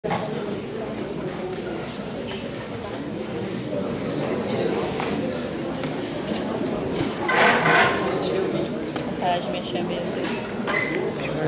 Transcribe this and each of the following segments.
Parar de mexer a mesa.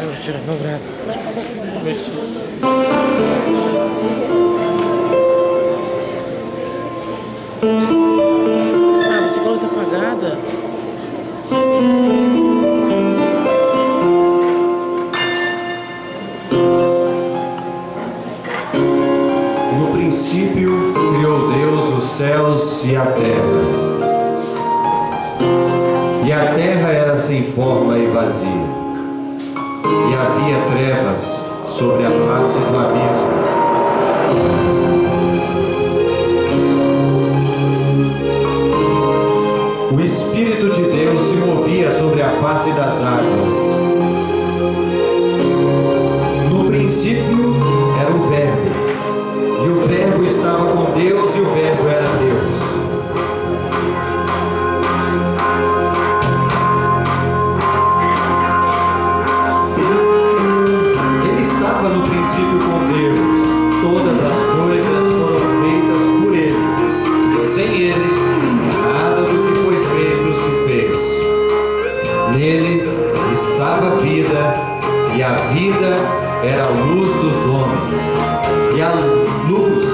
Eu vou tirar meu braço. Ah, você com a luz apagada? No princípio criou Deus os céus e a terra. E a terra era sem forma e vazia, e havia trevas sobre a face do abismo. O Espírito de Deus se movia sobre a face das águas. No princípio era o Verbo, e o Verbo estava com Deus, e o Verbo era Deus. Ele estava no princípio com Deus. Todas as coisas foram feitas por Ele, e sem Ele, nada do que foi feito se fez. Nele estava a vida, e a vida era a luz dos homens. E a luz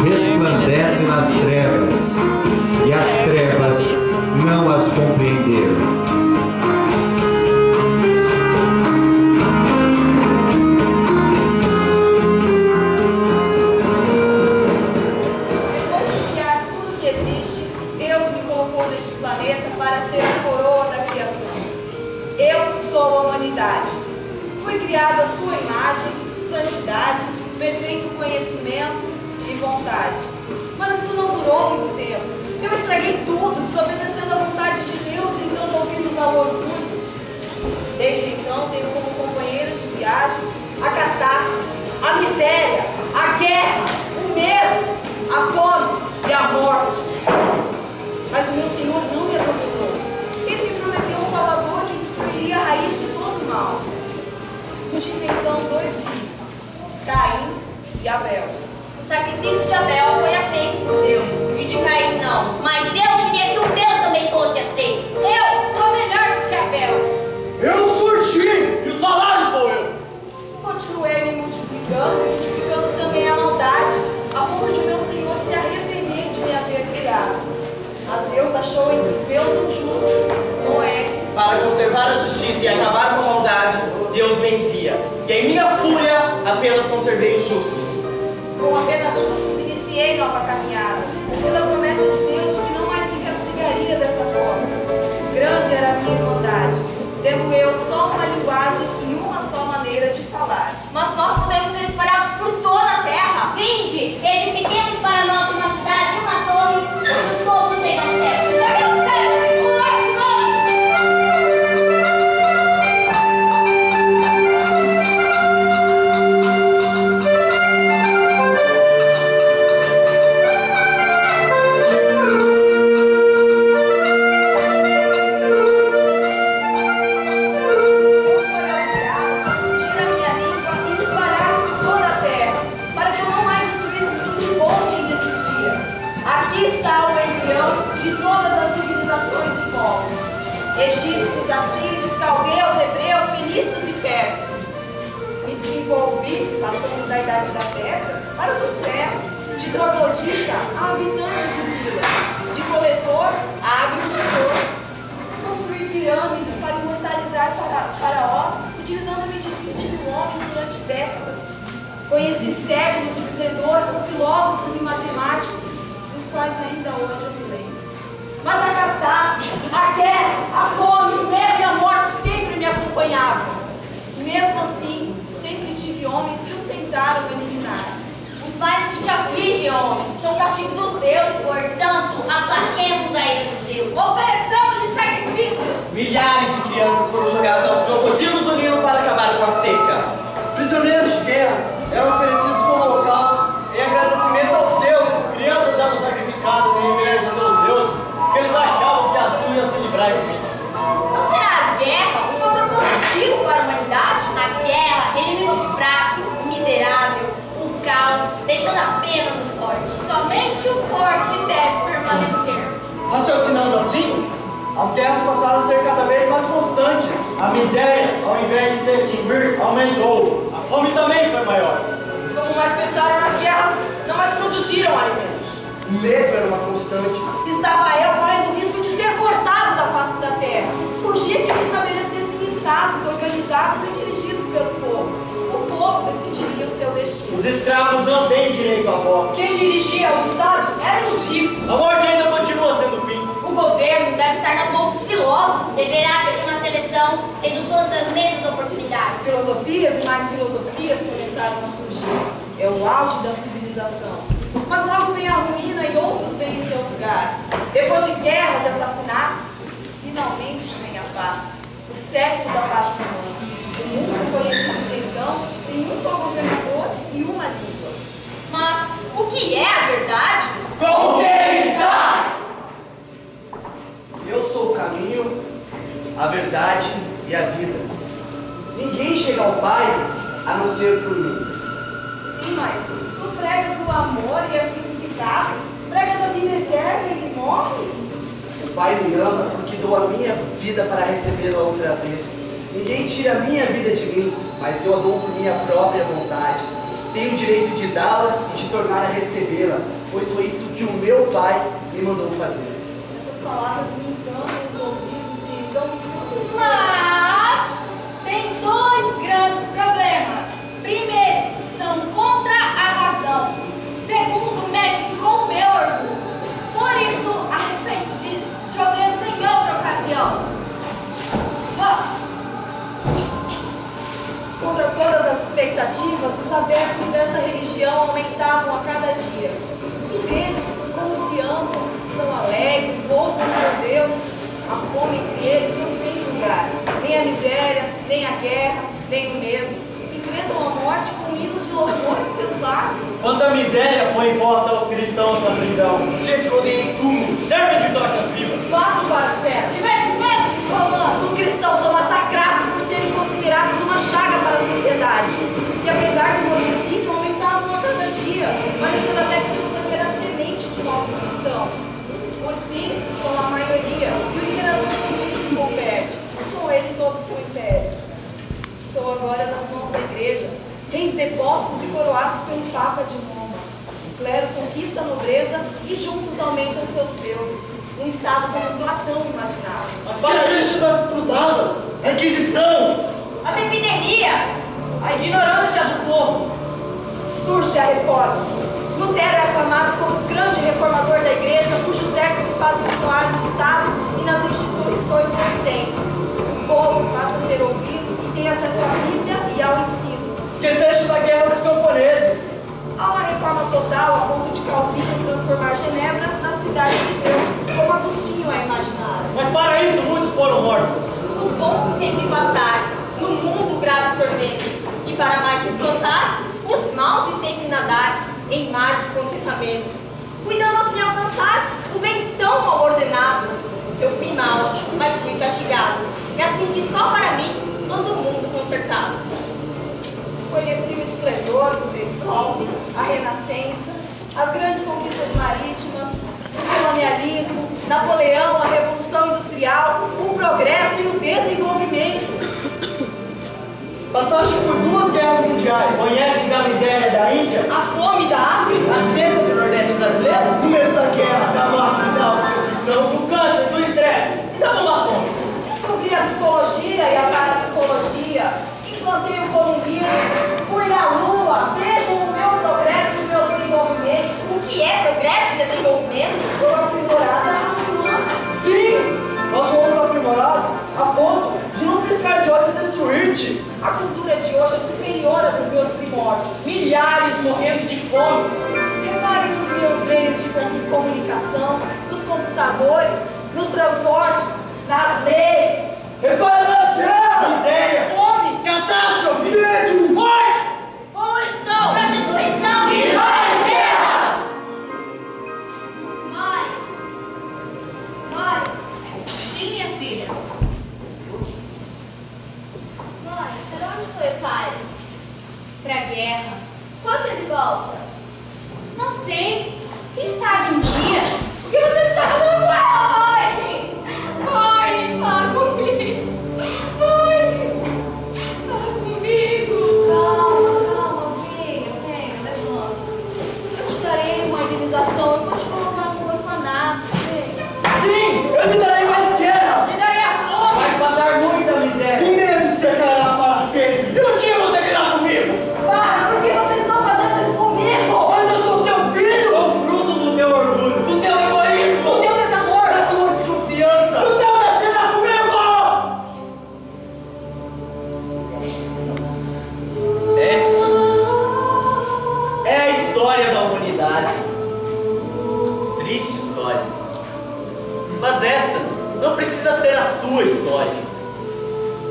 resplandece nas trevas, e as trevas não as compreenderam. Depois de criar tudo que existe, Deus me colocou neste planeta para ser a coroa da criação. Eu sou a humanidade. Fui criado à sua imagem, santidade, perfeito conhecimento e vontade. Mas isso não durou muito tempo. Eu estraguei tudo, desobedecendo a vontade de Deus e então ouvidos ao orgulho. Desde então tenho como companheiros de viagem a catástrofe, a miséria, a guerra, o medo, a fome e a morte. Mas o meu Senhor não me abandonou. Ele me prometeu um Salvador que destruiria a raiz de todo o mal. Tive então dois filhos, Caim e Abel. O sacrifício de Abel foi aceito por Deus, e de Caim não. Mas eu queria que o meu também fosse aceito. Eu sou melhor do que Abel. Eu surgi e o salário sou eu. Continuei me multiplicando e multiplicando também a maldade, a ponto de meu Senhor se arrepender de me haver criado. Mas Deus achou entre os meus um justo, Noé. Para conservar a justiça e acabar com a maldade, Deus me envia. E em minha fúria, apenas conservei os justos. Com apenas justos iniciei nova caminhada, pela promessa de Deus de que não mais me castigaria dessa forma. Grande era a minha bondade, tendo eu só uma linguagem e uma só maneira de falar. Mas nós podemos ser espalhados por toda a terra. Vinde, edifiquemos para nós uma cidade, uma torre, onde todos chegam ao céu. Egípcios, assírios, caldeus, hebreus, fenícios e persas. Me desenvolvi, passando da idade da pedra para o ferro, de troglodita a habitante de vila, de coletor a agricultor. Construí pirâmides para imortalizar faraós, utilizando-me de 20.000 homens durante décadas. Conheci séculos de esplendor com filósofos e matemáticos, dos quais ainda hoje eu me lembro. Mas a catástrofe, a guerra, a fome, o medo e a morte sempre me acompanhavam. E mesmo assim, sempre tive homens que os tentaram eliminar. Os males que te afligem, homem, são castigo dos deuses. Portanto, aplaquemos a eles, Deus. Ofereçamos-lhes sacrifícios. Milhares de crianças foram jogadas aos crocodilos do Nilo para acabar com a seca. Prisioneiros de guerra eram oferecidos como holocausto em agradecimento aos deuses. Crianças eram sacrificadas em reverência aos seus deuses, porque eles achavam que assim iam se livrar de mim. Não será a guerra um fator positivo para a humanidade? A guerra elimina o fraco, o miserável, o caos. caos, deixando apenas o forte. Somente o forte deve permanecer. Raciocinando assim, as guerras passaram a ser cada vez mais constantes. A miséria, ao invés de se extinguir, aumentou. A fome também foi maior. Como mais pensaram nas guerras, não mais produziram alimentos. O medo era uma constante. Estava eu correndo o risco de ser cortado da face da terra. Urgia que me estabelecessem estados organizados e dirigidos pelo povo. O povo decidiria o seu destino. Os escravos não têm direito a voto. Quem dirigia o Estado eram os ricos. A morte ainda continua sendo o fim. O governo deve estar nas mãos dos filósofos. Deverá haver uma seleção, tendo todas as mesmas oportunidades. Filosofias e mais filosofias começaram a surgir. É o auge da civilização. Mas logo vem a ruína e outros vêm em seu lugar. Depois de guerras e assassinatos, finalmente vem a paz. O século da paz humana. O mundo conhecido então tem um só governador e uma língua. Mas o que é a verdade? Com quem está? Eu sou o caminho, a verdade e a vida. Ninguém chega ao Pai a não ser por mim. Sim, mas tu pregas o amor e és crucificado, pregas a vida eterna e morres. O Pai me ama porque dou a minha vida para recebê-la outra vez. Ninguém tira a minha vida de mim, mas eu a dou por minha própria vontade. Tenho o direito de dá-la e de tornar a recebê-la, pois foi isso que o meu Pai me mandou fazer. Essas palavras me encantam os ouvidos e dão frutos. Mas tem dois grandes problemas. Primeiro, são contra a razão. Segundo, mexe com o meu orgulho. Por isso, a respeito disso, jogamos em outra ocasião. Vamos. Contra todas as expectativas, os adeptos dessa religião aumentavam a cada dia. E vede como se amam, são alegres, louvam seu Deus. A fome entre eles não tem lugar. Nem a miséria, nem a guerra, nem o medo. Enfrentam a morte com hinos de louvor em seus lábios. Quanta miséria foi imposta aos cristãos na prisão. Se escondem em túmulos. Servem de tochas vivas. Vasto para as feras. Divertimento dos romanos. Os cristãos são massacrados por serem considerados uma chaga para a sociedade. E apesar do morticínio, aumentavam a cada dia, parecendo até que seu sangue era semente de novos cristãos. Por fim, são a maioria, e o imperador também se converte, com ele todo o seu império. Estou agora nas mãos da igreja, reis depostos e coroados pelo Papa de Roma. O clero conquista a nobreza e juntos aumentam seus feudos. Um estado como Platão imaginava. As faixas das cruzadas, a Inquisição, As epidemias. A ignorância do povo. Surge a reforma. Lutero é aclamado como grande reformador da igreja, cujos ecos se fazem soar no Estado e nas instituições existentes. O povo passa a ser ouvido e tem acesso à Bíblia e ao ensino. esqueceste da Guerra dos Camponeses. Há uma reforma total a ponto de Calvino transformar Genebra na cidade de Deus, como Agostinho a imaginara. Mas para isso muitos foram mortos. Os bons sempre passaram. No mundo graves tormentos. E para mais me espantar, os maus se sempre nadar em mar de contentamentos. Cuidando assim alcançar o bem tão mal ordenado. Eu fui mal, mas fui castigado. É assim que só para mim anda o mundo consertado. Conheci o esplendor do Sol, a Renascença, as grandes conquistas marítimas, o colonialismo, Napoleão, a Revolução Industrial, o progresso e o desenvolvimento. Passaste por 2 guerras mundiais. Conheces a miséria da Índia? A fome da África. A seca do Nordeste brasileiro. O medo da guerra, da morte, da autodestruição. Do câncer, do estresse e da fome. Descobri a psicologia e a parapsicologia, implantei o comunismo, fui à lua, vejam o meu progresso e o meu desenvolvimento. O que é progresso e desenvolvimento? Estou aprimorada na raça humana. Sim, nós somos aprimorados a ponto de não piscar de olhos e destruir-te. A cultura de hoje é superior à dos meus primórdios. Milhares morrendo de fome. Reparem nos meus meios de comunicação, nos computadores, nos transportes, nas leis. Repara nas guerras. Miséria, Fome. catástrofe, Medo. morte. Poluição! Prostituição E mais guerras. Mãe! Sim, minha filha. Mãe, para onde foi o pai? Pra guerra. Quando ele volta? história da humanidade. Triste história. Mas esta não precisa ser a sua história.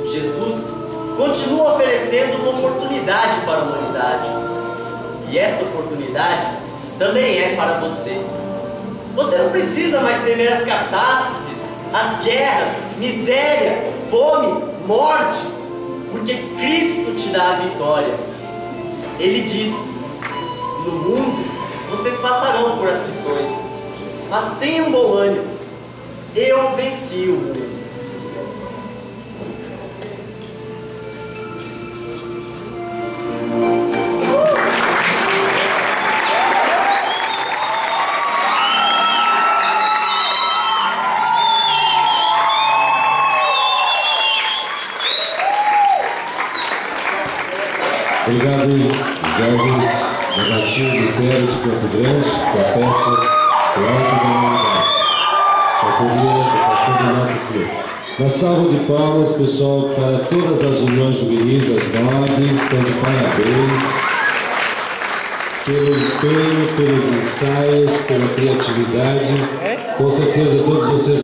Jesus continua oferecendo uma oportunidade para a humanidade. E essa oportunidade também é para você. Você não precisa mais temer as catástrofes, as guerras, miséria, fome, morte, porque Cristo te dá a vitória. Ele diz: no mundo vocês passarão por aflições, mas tenham bom ânimo, eu venci o mundo. Obrigado, jovens da Batia do Tero de Campo Grande, com a peça O Alto da Humanidade, autoria do pastor Renato Cruz. Uma salva de palmas, pessoal, para todas as uniões juvenis, as 9, então parabéns pelo empenho, pelos ensaios, pela criatividade. Com certeza todos vocês